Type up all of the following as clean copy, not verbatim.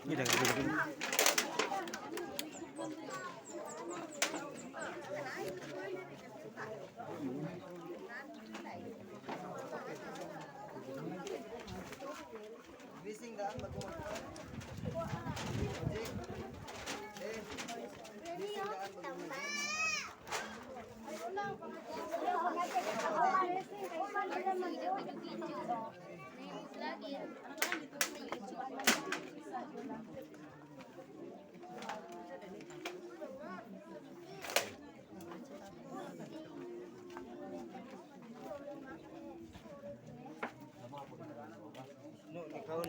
Gila, gila. Bising daan magkuha. No, ikaw.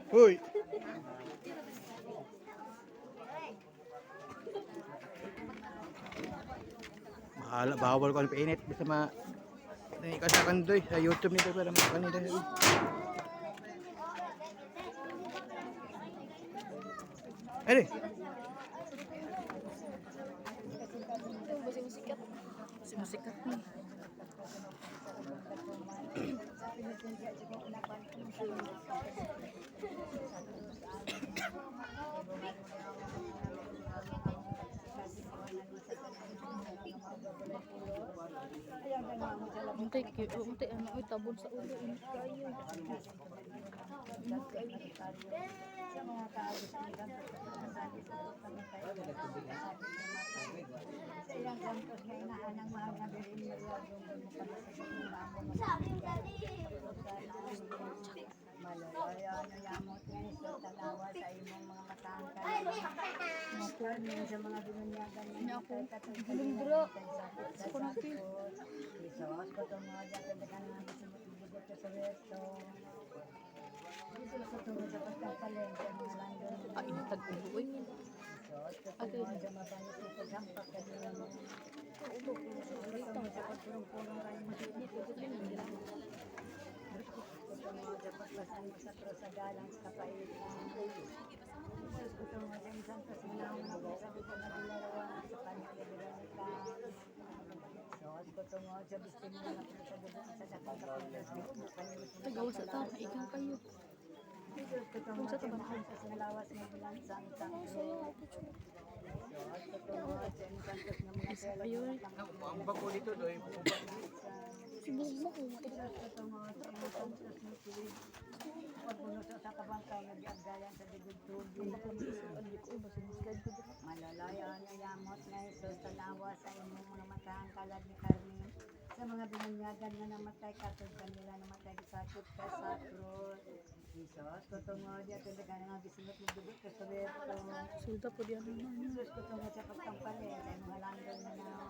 Hoy. Bahala, bawal ko ang painit. Basta ikasakan doy sa YouTube nito para makanida. Ano? Musikat nih. Unti ano ay tabon sa ulo ini kayo. Malaya na yamot ngayon sa talawa sa imong mga matangkay. Mapunin sa mga binunyagan niya ako. Bulundro. Sa kunapi. Isos ko itong mga dyan ka na bisibot ka sa resto. Isos ko itong sa pagkapaling sa mga landon. Inatag ulo ini. Isos ko itong mga dyan mabanit ko sa sampak ka din. Isos ko itong sa pagpurong-purong kayo masinit. Dapat pasan sa prosagalang sa kapaitan. Isus ko itong mga isang kasinang na sabi ko na dilarawan sa kanya ni Veronica. Isus ko itong mga sabistin mo na sa dugo sa dakang kapilas ni Hugo. Tagawa sa ta, ikan kayo. Isus ko itong mga isang kasinglawas na bilang santang Isus ko itong mga isang kasing na mga tela. Ang bako dito doy. Sibuk mo. Isus ko itong mga isang kasing pagbuno sa kabangkay na diagdayan sa digid tubig. Malalaya na yamot na Isus tanawa sa imong mga matahang kalad ni Carmen. Sa mga binunyagan na namatay katod kanila namatay sakit ka sa krus. Isus kutungod ya talaga nga bisimot mo dugo ka sa beto. Sulta po diyan naman. Isus kutungod sa pagkampali sa imong landon na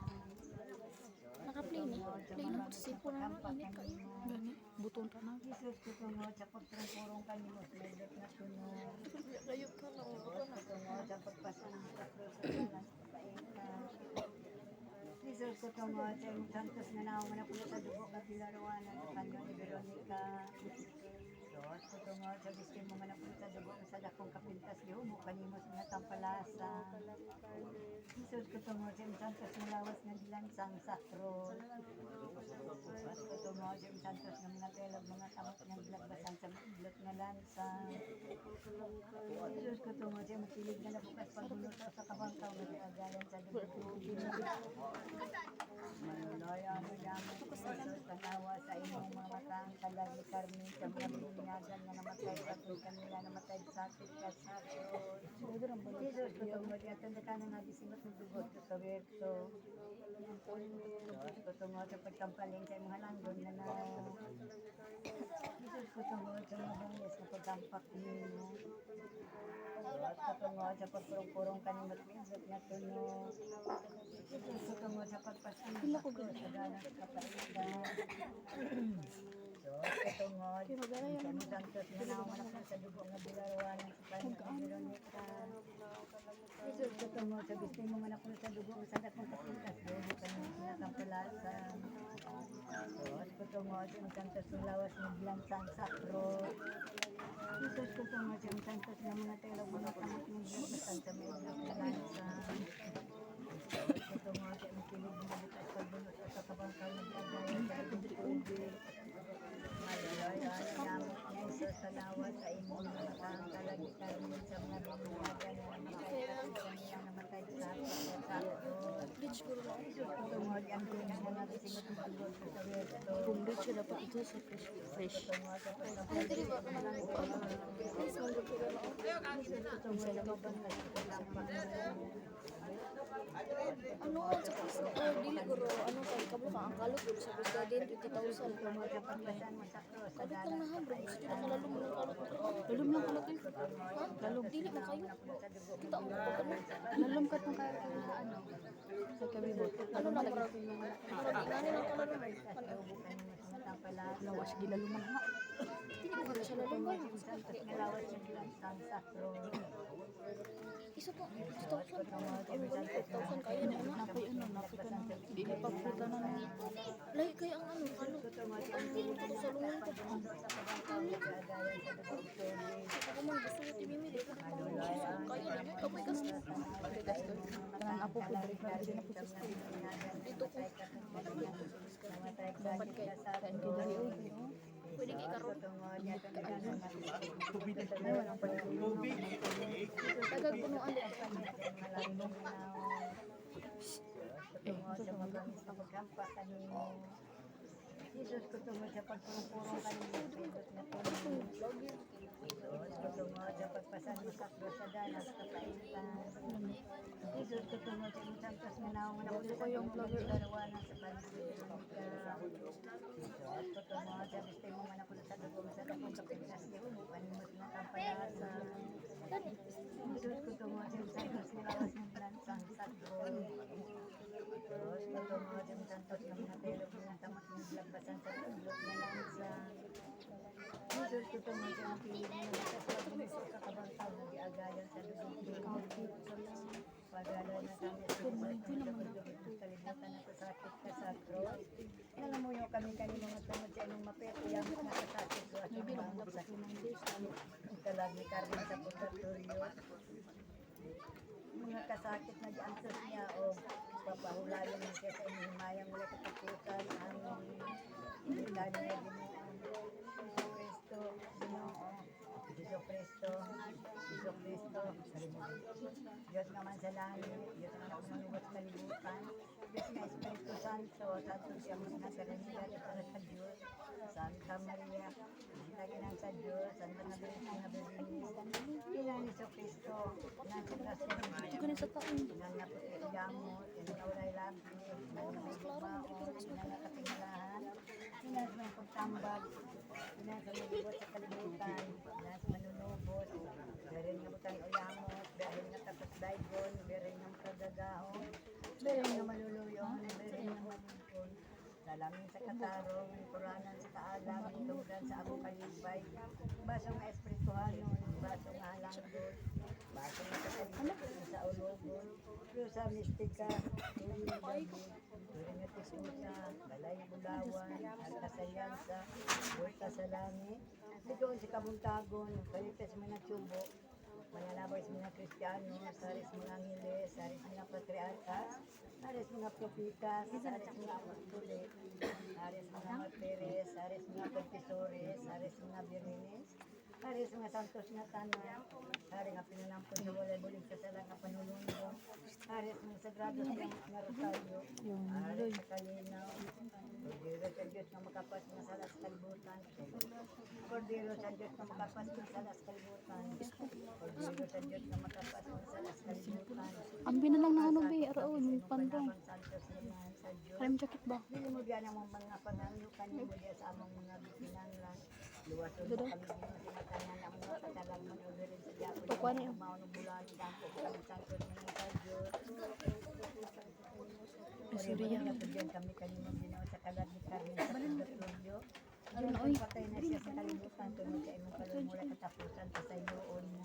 Naka-play ni. Play na mo sa sipon na init kayo. Gani, buton ka na. Isus kutungod sa pagpurong kanimo sa medot na tunog. Layo ka na. Isus kutungod sa pagpasang sa krus sa ilang kapaitan. Isus kutungod sa imong santos na naong na pulo sa dugo ka pilarawanan sa kanyo ni Veronica. Isus kutungod sa biskin mo nga na pulo sa dugo sa dakong kapintas di hubo kanimo sa mga tampalasa. Jesus ko tungo sa santos ng lawas ng lansang sakro. Jesus ko tungo sa santos ng mga telog, mga kamot ng lagbasan sa blot na lansang. Jesus ko tungo sa matilig na nabukas pagbunuto sa kabangkaw na agalan sa dugtugin. Manuloy ang gamit ni Jesus kanawa sa inyong mga matang kalagi Carmen sa mga bininyagan na namatay sa kanila namatay sa sakit ka sakro. Jesus ko tungo sa tanda ka na nabisimot ng dugot ko sa webso. Jesus ko tungo sa pagkampaling sa mga landon na na. Jesus ko tungo sa mga bangis na pagkampak ninyo. Jesus ko tungo sa pagpurong-purong kanimot minzot na tuno. Jesus ko tungo sa pagpasimot ko sa dalang kapaitan. Diyos ko tungo sa mga santos na naman ako sa dugo na bilarawan sa Panginoon Veronica. Jesus ko tungo sa gusto mo man ako sa dugo sa dakong kapitas dugo ka ng pinakampalasan. Diyos ko tungo sa mga santos na lawas ng blansang sakro. Jesus ko tungo sa mga santos na mga telog mga kamot ng blansang sa mga blansang. Diyos ko tungo sa mga kilig na bukas pagbunot sa kabangkaw ng kagayan sa tubig. Maluloy ang gamit niya isa sa lawas sa inyong mga kalagi Carmen sa mga bininyagan na namatay sa namatay sa sakro. Beach ko lang. Jesus ko tungo ang tunas na nabisimot ng dugot sa webso. Kung beach siya dapat ito sa fresh. Tungo sa Ay, dili ba ka naman ko ano? Please, mag-go ko lang ako. Jesus ko tungo sa mabangkas sa lampak Ano ang sa Kristo? Oh, dili guro. Ano kay kablo ka ang kalot guro sa President 20,000. tungo sa pagpasan mo sa krus sa Kalot lang dalang na ha, bro. Gusto na kalalong mo ng kalot. Lalom lang kalot eh. Ha? Lalong dili mo kayo. Kita mo pa ano? Lalom kat ng kaya ano. Sa kabibot. Ano na marag? Marag ingani ng kalot. Lawas gilaluman na. Dili mo ka sa lalong ba? Ngalawas yung lansang sakro. Isa to. 2,000. Ano ba ni 5,000 kaya na ano? Napay ano, napay ka na. Di na pagputa na na. Lahi kaya ang ano? Ano? Ang sa lungan ko. Ako man gusto mo timimili. Kaya na. Kapay kas. Tanang apo ko dali ka din ako sa school. Dito ko. Dapat kay kain ko dali oy. Pwede kay karon. Ay walang pagtulong. Tagag puno ali. Jesus ko tungo sa pagpurong-purong kanina na tulong. Jesus ko tungo sa pagpasan mo sa krus sa dalas kapaitan. Jesus ko tungo sa mga santos na naungan ako sa kayong vlogger larawanan sa Panginoon. Jesus ko tungo sa gusto mo man ako sa dugong sa dakong kapitas niyo panimot na kampalasa. Jesus ko tungo sa mga santos na lawas ng lansang sakro. Diyos ko tungo sa mga santos na mga telog ng tamat ng lagbasan sa tulog na lansang. Jesus ko tungo sa mga piling na bukas pagbunuso sa kabangkaw na diagayan sa dugong. Pag-alala na kami sa kalibutan na kasakit ka sakro. Alam mo yung kami mga tungod sa inong mapeto yung nakasakit ko at yung bangot sa kalag ni Carmen sa purgatorio. Mga kasakit na diantos niya o papahulayan niya siya sa inyong mayang wala katapusan ang dali niya Kristo, Iso Kristo, Diyos naman sa langit, Diyos naman ako manugot sa kalibutan, Diyos na Espiritu Santo, Santo siya mo na karanilad para sa Diyos, Santa Maria, Naginang sa Diyos, Santa na Berlinis, Pilang Iso Kristo, nasa grasya ng Diyos, Sa taon. Nang naputi ang gamot, inawalay labi, nang namaibao, nang nakatingalahan, pinas may pagtambag, pinas ang malibot sa kalibutan, pinas manunubos, berin nga butang uyamot, berin nga tapos daigon, berin nga kagagaon, berin nga maluluyong, berin nga malungkon, salamin sa katarong, kuranan sa kaalam, tunggan sa akong kalibay, basong nga espirituhanon, basong nga halangdot, basong nga katalibutan sa ulogon, sa mistika, tuloy nga bagay, tuloy nga tisusa, balay bulawan, alkasayansa, bulta sa langit, sigoon sa kabuntagon, kalitas mo na tubo, mananabay sa mga Kristiyano, saris mga angeles, saris mga patriarkas, saris mga propitas, saris mga apostoles, saris mga martires, saris mga confesores, saris mga birines, saris mga santos nga tanan, saris nga pinanampon sa walay bulig sa sala nga panulungo, saris mga sagrado nga rosario, saris sa kalinaw, Cordero sa Diyos na makapas ng salas kalibutan, Cordero sa Diyos na makapas ng salas kalibutan, Cordero sa Diyos na makapas ng salas kalibutan, Ambi na lang na ano be, araw, yung pandong. Santos naman sa Diyos. Crime jacket ba? Hindi mo diyan ang mga pangalukan mo diyan sa among mga bikinanglan. Luwason mo kami din sa sinatanan ang mga katalang manubirin sa Diyan. Tukuan niya. Maunong bulan, dampo kami Santos naman sa Diyos. Suriya. Kami kanimo ginawa sa kalat ni Carmen sa Purgatorio. Yun na, patay na siya sa kalibutan tungkol sa imong kalumula katapusan sa sayuon mo.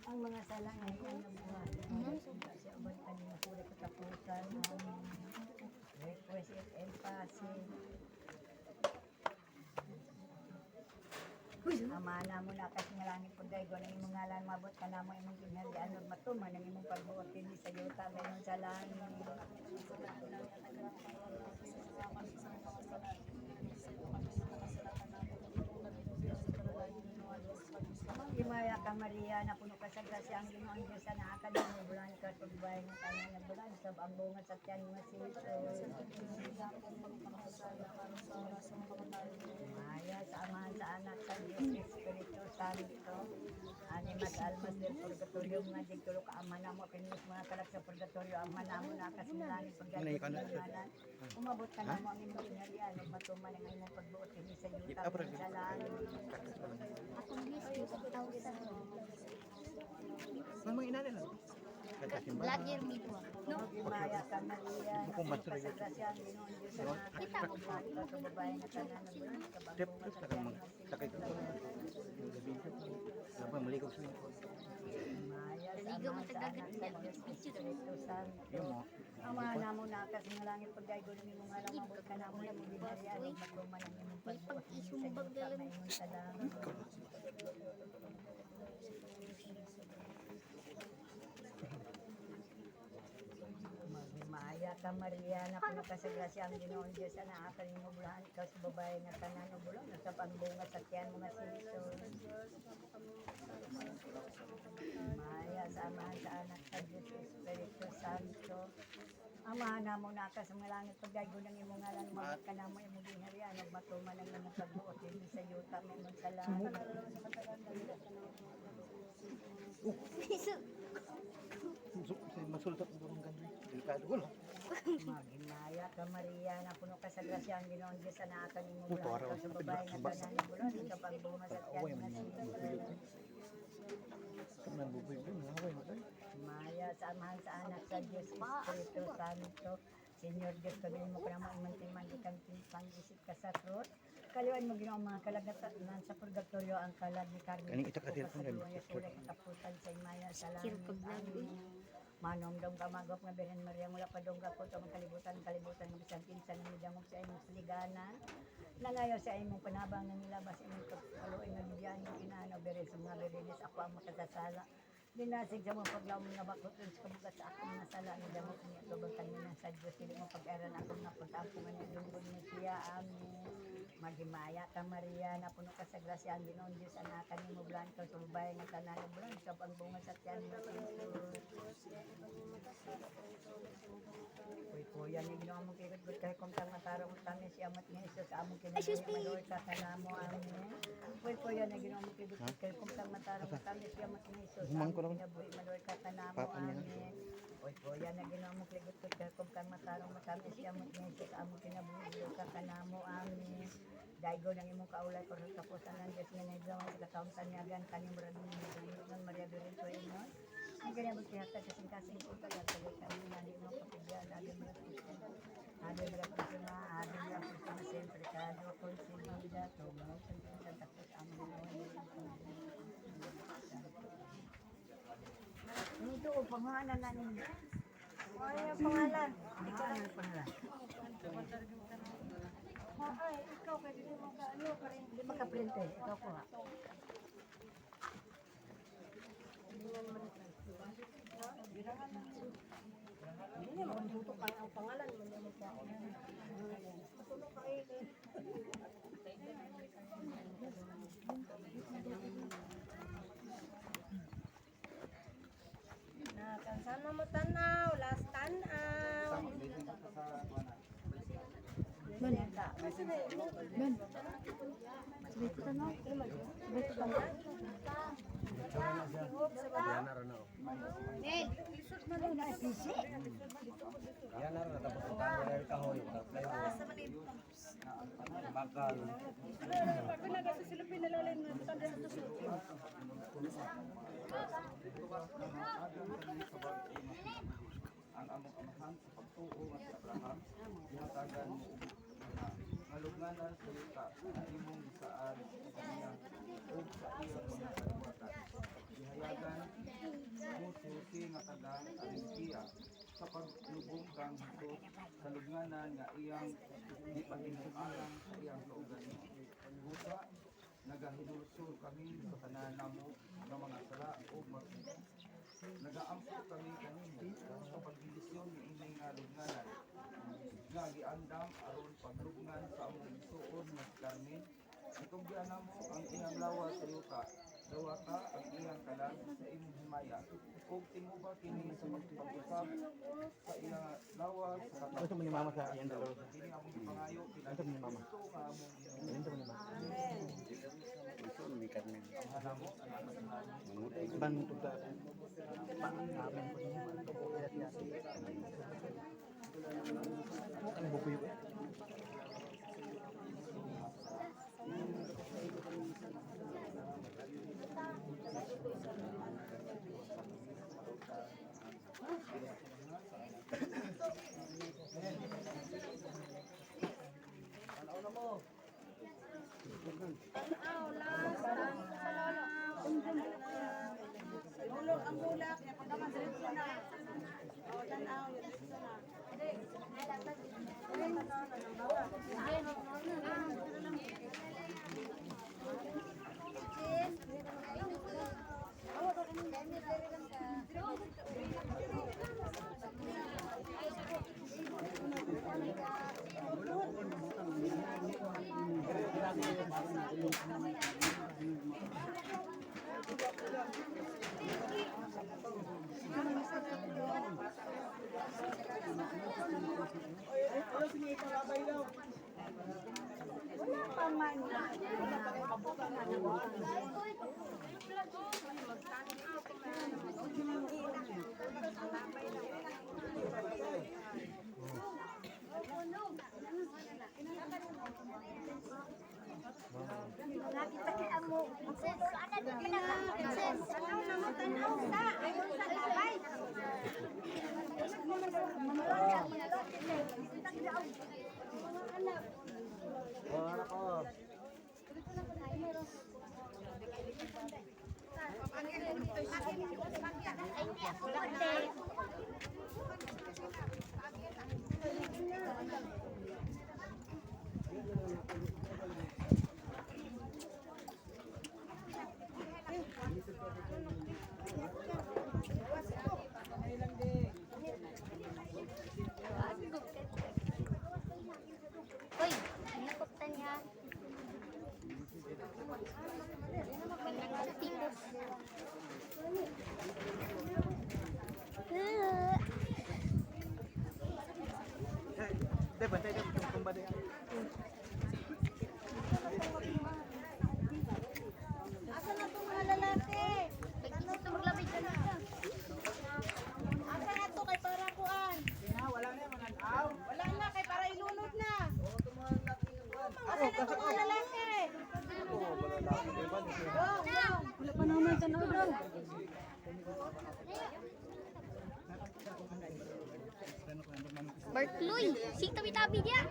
Ang mga sala ngayon na buhay. Siya ubad kanimo suri katapusan. Request it and passing. Amana mo na kasi nga langit po dahil kung ang imong ngalan mabot ka na mo imong ginhalian ug matuman ang imong pagbuot kini sa yuta gayon sa langit. Himaya ka Maria na puno ka sa grasya ang Ginoong Diyos sa naakan mo bulan ka tugbay ng tanan ng bulan sa ang bunga sa tiyan mga sito. Maya sa amahan sa anak sa Diyos Espiritu Santo. Animas almas del purgatorio mga digtulo ka ama na mo pinis mga kalak sa purgatorio ama na mo na kasinlangit pagdagdagan. Umabot ka na mo ang imong ginhalian ug matuman ang imong pagbuot kini sa yuta sa langit. Akong list, 1,000. Ang mga inanay lang. Kakasimba. Vlogger me po. No? Himaya ka Maria na Kung puno mas ka sa grasya ang Ginoong Diyos sa naakan mo bulan ka sa babae na tanan ng bulan sa Step bunga plus sa takang tiyan mag mga takay ko. Gabi ko. Laba malikog sa ko. Maya sa amahan sa anak sa Diyos Espiritu Santo. Yung mo. Ama na mo na kasi ng langit pagdaygo ng imong alam mabot ka na mo yung binaryan ug matuman ang imong pagbuot sa yuta na imong salamat. Magmaya ka Maria na puno ka sa grasya ang Ginoong Diyos sa naakan mo bulahan ikaw sa babae nga tanan og bulan sa pangbunga sa tiyan mga siso. Maya sa amahan sa anak sa Diyos Espiritu Santo. Amahan na mo na ka sa mga langit pagdaygo ng imong ngalan mabot ka na mo imong ginharian ug matuman ang imong pagbuot dinhi sa yuta may imong salamat. Masultot mo ng ganun. Delikado ko lang. Maginaya ka Maria na puno ka sa grasya ang Ginoong Diyos sa naakan mo Puto, bulan araw. ikaw sa babae nga tanan ng bulan sa pagbunga sa tiyan nga siso. Kaman buboy ko. Naway mo tayo. Maya sa amahan sa anak sa Diyos Espiritu Santo. Señor Diyos, kagaling mo ka naman imantiman ikang pang-isip ka sa krus. Kaliwan mo ginawa mga kalagatan sa purgatorio ang kalag ni Carmen. Kaning ito ka sa duwang yasura katapusan sa imaya sa langit. Amen. Manom dong ka magop nga Birhen Maria mula pa dong ka po sa mga kalibutan ng bisang pinsan ng midamok sa imong saliganan. Nangayo sa imong panabang ng nilabas imong pagpaluoy nga bigyan ng inaano Birhen sa mga Birhenes ako ang makasasala. Dinasig sa mga paglaom nga bakot sa kabugat sa akong nasala ni damok niya tubang kanina sa Diyos hindi mo pag-aral akong napagtampungan ng lungkod ni siya. Amen. Magimaya ka Maria na puno ka sa grasya ang Ginoong Diyos anakan ni mo bulan ka sa babae nga tanan ng bulan sa pagbunga sa tiyan mo kuya ni Ginoong mong kikot kay kung tang matarong tamis siya mat ni Jesus among kinabuhi ka kanamo. Amen. Kuya ni Ginoong mong kikot kay kung tang matarong tamis siya mat ni Jesus kinabuhi maluoy ka kanamo. Amen. Kuya na Ginoong mong kikot kay kung tang matarong tamis siya mat ni Jesus among kinabuhi ka kanamo. Amen. Daigo ng imong kaulay ko sa kapusan ng Diyos nga nagawa sa kataong tanyagan kaning maraming ng Maria Virgen Puenos. Ang ganyan magtihata sa singkasing ko kaya tuloy kami na di mo kapigyan adi mo adi mo adi mo sempre kado konsilida tumaw sa tapos ang ito o pangalan na ninyo. Ay, pangalan. Ano pangalan? Ay, ikaw pwede mo maka-ano pa rin. Hindi makaprinte. Ikaw po ha. Hindi mo tutok ang pangalan mo niya mo pa. Tulong ka eh. Sana mo tanaw, last tanaw. Ban. Ban. Sabay ko tanaw. Sabay ko tanaw. Yan na rin, tapos ang camera kahoy. Bakal. Ang among amahan sa pagtuo at sa Abraham, hinatagan mo ngalugnanan sa luta na imong gisaan sa kanya o sa iyang mga kaliwatan. Ihayagan mo susi nga tagang alimpiya sa paglubong kang hito sa lugnanan nga iyang di patinungalang sa iyang kaugali. Busa, nagahinulsol kami sa tanan namo ng mga sala o nagaampo kami kanimo sa pagbindisyon ni ining nga lugnanan nga giandam aron paglugnan sa among isuon nga si Carmen. Itugyan namo ang iyang lawas sa yuta, dawata ang iyang kalag sa imong himaya ug timuba kini sa pagpag-usab sa iyang lawas sa Gusto mo ni mama sa yan dalawa. kini among pangayo Gusto mo ni mama. ito nga among Gusto mo ni mama. hanamo Ban mo sa pang-amin ko niya. Ano bukuyo? Ulog ang bulak, niya pagkaman diretso na. Oh, tanaw, diretso na. Wala pa man na. Nakita kay amo. Ana di pinaka-princess. Ano na mo tanaw sa ayon sa labay. Wala ko. Hoy, hinapagtan niya. Sa tipos. Dai, bantay ka tumba din. Asa na itong mga lalaki? Gusto maglabay ka na. Asa na ito kay para kuan? Wala na kay para ilunod na. Asa na itong mga lalaki? Wala pa naman tanaw daw. Barkloy, si tabi-tabi dia.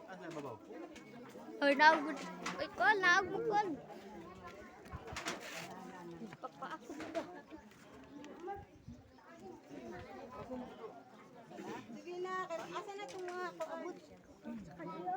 Asa babaw? Hoy, naagod. Oy, ko, naagod ko. Papa ako ba? makaabot sa kanila.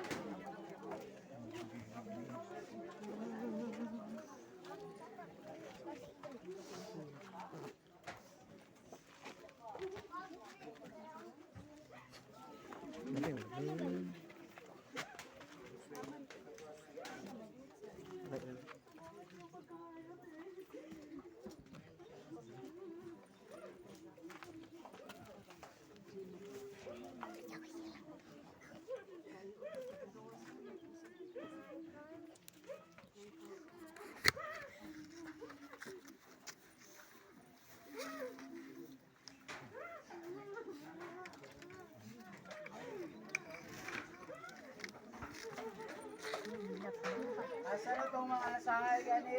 Asa na itong mga sangay gani?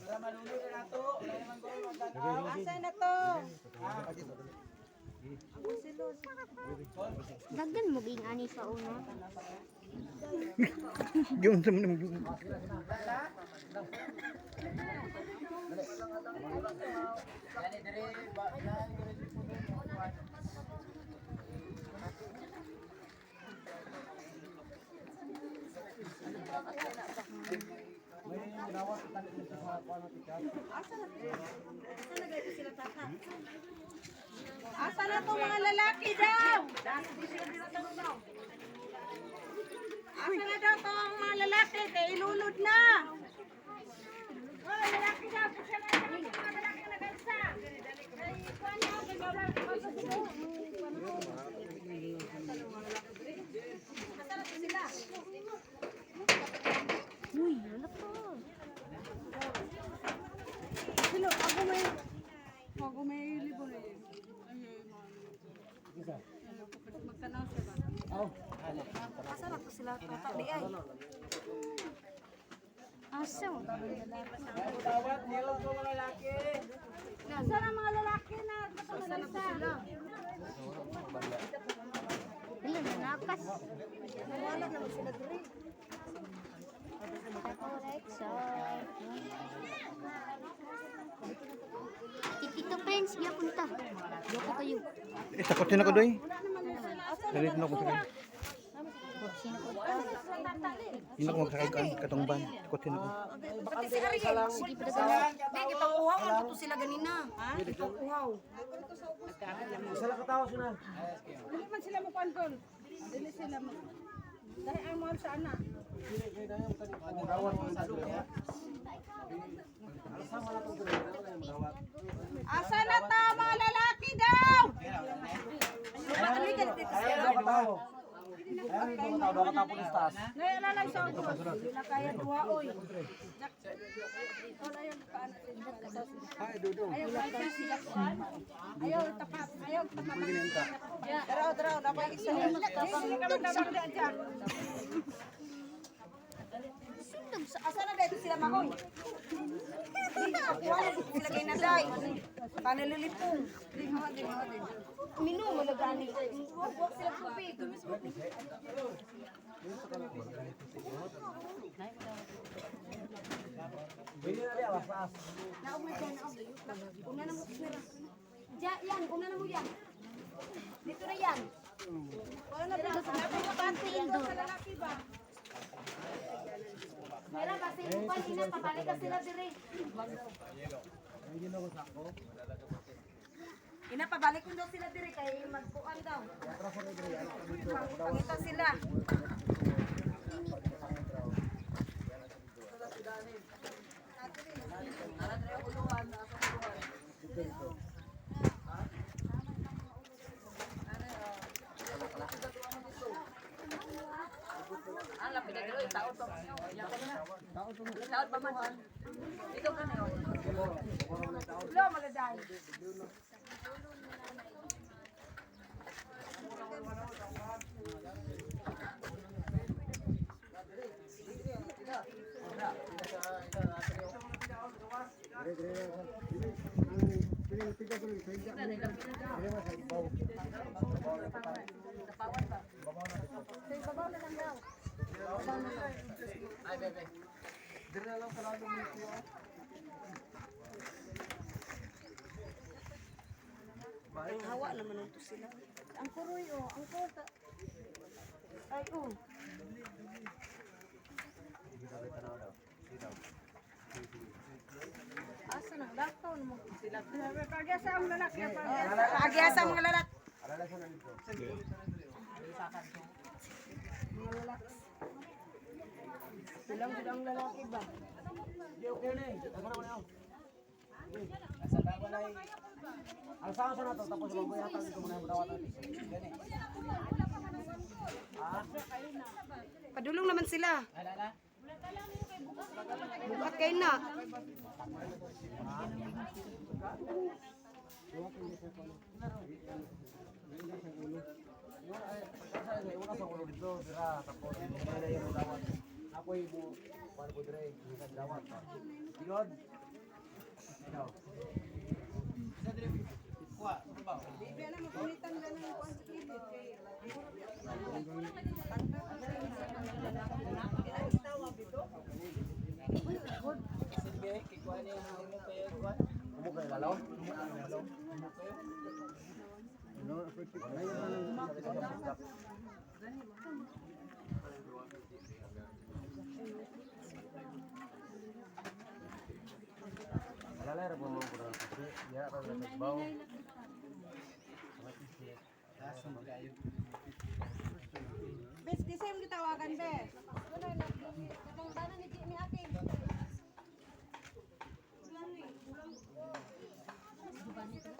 Para malunod na nato. Wala naman ko magtanaw. Asa na to? Dagdan mo ging ani sa una. Yung sa mga yung Gani dire ba na dire po din. Asa na to mga lalaki daw? Asa na daw to ang mga lalaki? Kaya ilulod na. Oh, lalaki daw. Kasi na mga lalaki na gansa. Ay, kuwan na. Asa na to sila? Uy, lalak pa. Sino? Ako may libon eh. Magtanaw siya ba? Asa na to sila? Tatali ay. Asa mo? Dawat niyo ko mga laki. Asa na mga lalaki na? Asa na to sila? Wala na nakas. Wala naman sila diri. Tito friends, giya punta. Loko kayo. takotin ako doy. Dalit na ako sa kanya. Sino po? Hindi ako magsakay katong ban. Takotin ako. Sige pa daw. Dek, ipakuhaw man to sila ganina. Ha? Ipakuhaw. Dili man sila mo kontrol. Dili sila mo. Dahil ang mga sa ana. Asa na ta mga lalaki daw? Bakit dito sila? Nailalay sa ako. Hindi na kaya duha, oy. Wala yung kaan natin. Ayaw kaya sila kuhan. Ayaw tapat. Ayaw tapat. Daraw. Dapat isa. Hindi sila ka magdabang dyan. Asa na dito sila makoy? Kuha na dito sila kay Naday. Panalilipong. Minum mo lagani. Huwag sila kupit. Naumay dyan. Una na mo sila. Yan, una na mo yan. Dito na yan. Wala na ba? Pagpapinto. Lalaki ba? Mera, kasi upan, inapabalik ka sila dire. Inapabalik ko daw sila dire kay magpuan daw. Pangita sila. Lo magaday. Ang hawa naman ito sila. Ang kuroy oh, ang kurta. Ay oh. Asa na lockdown mo sila. Pag-asa ang lalaki pa. Pag-asa ang lalaki. Silang ang lalaki ba? Padulong naman sila. Bukat kayo na. Bes, di sa'yo gitawagan, Bes. Ang bana ni Jimmy akin. Isi